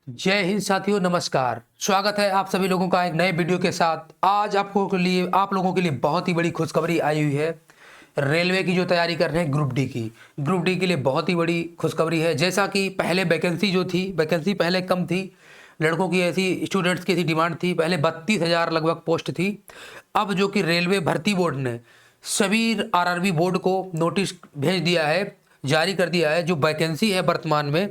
जय हिंद साथियों, नमस्कार। स्वागत है आप सभी लोगों का एक नए वीडियो के साथ। आज आप लोगों के लिए बहुत ही बड़ी खुशखबरी आई हुई है। रेलवे की जो तैयारी कर रहे हैं ग्रुप डी के लिए बहुत ही बड़ी खुशखबरी है। जैसा कि पहले वैकेंसी पहले कम थी, लड़कों की ऐसी स्टूडेंट्स की ऐसी डिमांड थी। पहले 32,000 लगभग पोस्ट थी। अब जो कि रेलवे भर्ती बोर्ड ने सभी आरआरबी बोर्ड को नोटिस भेज दिया है, जारी कर दिया है। जो वैकेंसी है वर्तमान में,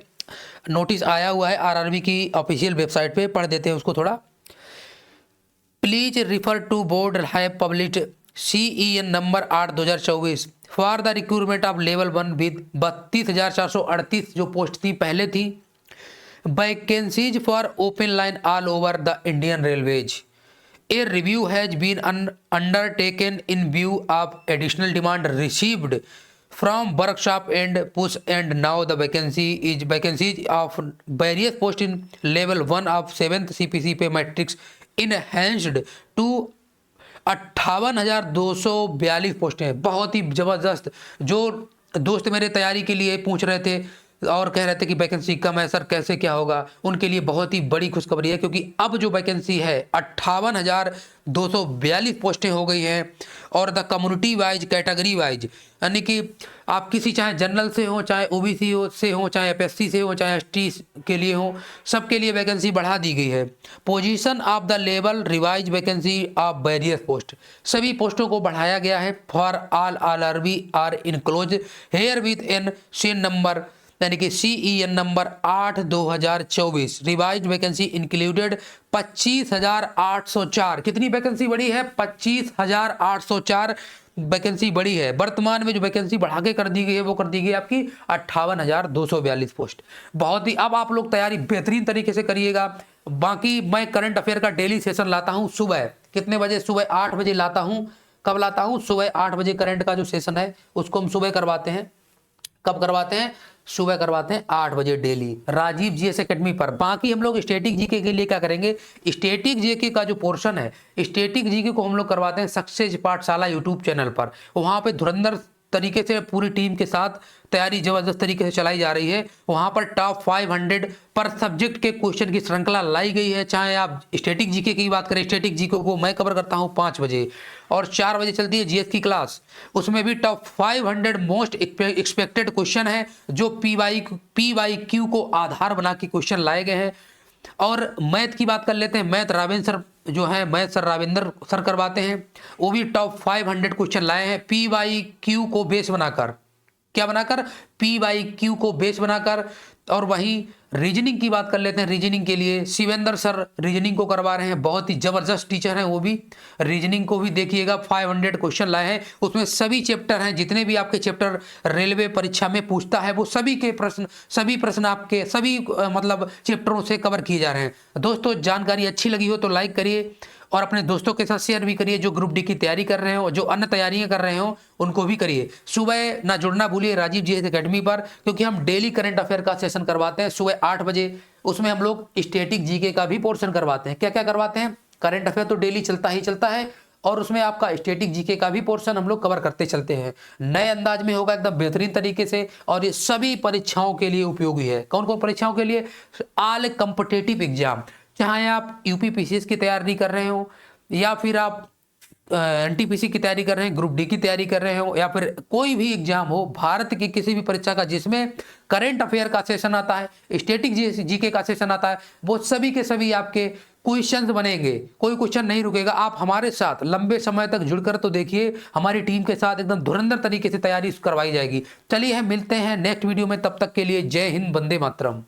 नोटिस आया हुआ है आरआरबी की ऑफिशियल वेबसाइट पे, पढ़ देते हैं उसको थोड़ा। Please refer to board have published CEN number 8/2024 for the recruitment of level 1 with 32,438 जो पोस्ट थी पहले थी। Vacancies for open line all over the Indian railways. A review has been undertaken in view of additional demand received from workshop and push, and now the vacancies of various posts in level 1 of 7th CPC पे matrix enhanced to 58,242 पोस्टें हैं। बहुत ही ज़बरदस्त। जो दोस्त मेरे तैयारी के लिए पूछ रहे थे और कह रहे थे कि वैकेंसी कम है सर, कैसे क्या होगा, उनके लिए बहुत ही बड़ी खुशखबरी है, क्योंकि अब जो वैकेंसी है 58,242 पोस्टें हो गई हैं। और the community wise, category wise, यानी कि आप किसी चाहे जनरल से हो, चाहे ओबीसी से हो, चाहे FSC से हो, चाहे ST के लिए हो, सबके लिए वैकेंसी बढ़ा दी गई है। Position of the level revise vacancy of various post, सभी पोस्टों को बढ़ाया गया है। For all RRB are enclose here with an CEN number, यानी कि CEN number 8/2024 revise vacancy included 25,804। कितनी वैकेंसी बढ़ी है? 25,804 वैकेंसी बढ़ी है। वर्तमान में जो वैकेंसी बढ़ा के कर दी गई है वो कर दी गई है आपकी 58,242 पोस्ट। बहुत ही, अब आप लोग तैयारी बेहतरीन तरीके से करिएगा। बाकी मैं करंट अफेयर का डेली सेशन लाता हूँ सुबह कितने बजे? सुबह 8 बजे लाता हूँ। कब लाता हूँ? सुबह 8 बजे करंट का जो सेशन है उसको हम सुबह करवाते हैं। कब करवाते हैं? सुबह करवाते हैं 8 बजे डेली, राजीव GS एकेडमी पर। बाकी हम लोग स्टैटिक जीके के लिए क्या करेंगे? स्टैटिक जीके का जो पोर्शन है, स्टैटिक जीके को हम लोग करवाते हैं सक्सेस पाठशाला यूट्यूब चैनल पर। वहाँ पे धुरंधर तरीके से पूरी टीम के साथ तैयारी जबरदस्त तरीके से चलाई जा रही है। वहाँ पर टॉप 500 पर सब्जेक्ट के क्वेश्चन की श्रृंखला लाई गई है। चाहे आप स्टैटिक जीके की बात करें, स्टैटिक जीके को मैं कवर करता हूँ 5 बजे, और 4 बजे चलती है GS की क्लास। उसमें भी टॉप 500 मोस्ट एक्सपेक्टेड क्वेश्चन है, जो PYQ को आधार बना के क्वेश्चन लाए गए हैं। और मैथ की बात कर लेते हैं। मैथ रावेंद्र सर जो है, मैथ सर रावेंद्र सर करवाते हैं। वो भी टॉप 500 क्वेश्चन लाए हैं PYQ को बेस बनाकर। क्या बनाकर? PYQ को बेस बनाकर। और वहीं रीजनिंग की बात कर लेते हैं। रीजनिंग के लिए शिवेंद्र सर रीजनिंग को करवा रहे हैं। बहुत ही जबरदस्त टीचर हैं वो भी। रीजनिंग को भी देखिएगा, 500 क्वेश्चन लाए हैं। उसमें सभी चैप्टर हैं, जितने भी आपके चैप्टर रेलवे परीक्षा में पूछता है वो सभी प्रश्न आपके सभी मतलब चैप्टरों से कवर किए जा रहे हैं। दोस्तों, जानकारी अच्छी लगी हो तो लाइक करिए और अपने दोस्तों के साथ शेयर भी करिए। जो ग्रुप डी की तैयारी कर रहे हो, जो अन्य तैयारियां कर रहे हो, उनको भी करिए। सुबह ना जुड़ना भूलिए राजीव GS एकेडमी पर, क्योंकि हम डेली करंट अफेयर का सेशन करवाते हैं सुबह 8 बजे। उसमें हम लोग स्टैटिक जीके का भी पोर्शन करवाते हैं। क्या क्या करवाते हैं? करंट अफेयर तो डेली चलता ही चलता है, और उसमें आपका स्टैटिक जीके का भी पोर्शन हम लोग कवर करते चलते हैं। नए अंदाज में होगा, एकदम बेहतरीन तरीके से। और ये सभी परीक्षाओं के लिए उपयोगी है। कौन कौन परीक्षाओं के लिए? ऑल कॉम्पिटिटिव एग्जाम, चाहे आप UPPCS की तैयारी कर रहे हो, या फिर आप NTPC की तैयारी कर रहे हैं, ग्रुप डी की तैयारी कर रहे हो, या फिर कोई भी एग्जाम हो भारत की किसी भी परीक्षा का जिसमें करंट अफेयर का सेशन आता है, स्टैटिक जीके का सेशन आता है, वो सभी के सभी आपके क्वेश्चंस बनेंगे। कोई क्वेश्चन नहीं रुकेगा। आप हमारे साथ लंबे समय तक जुड़कर तो देखिए, हमारी टीम के साथ एकदम धुरंधर तरीके से तैयारी करवाई जाएगी। चलिए हम मिलते हैं नेक्स्ट वीडियो में, तब तक के लिए जय हिंद, वंदे मातरम।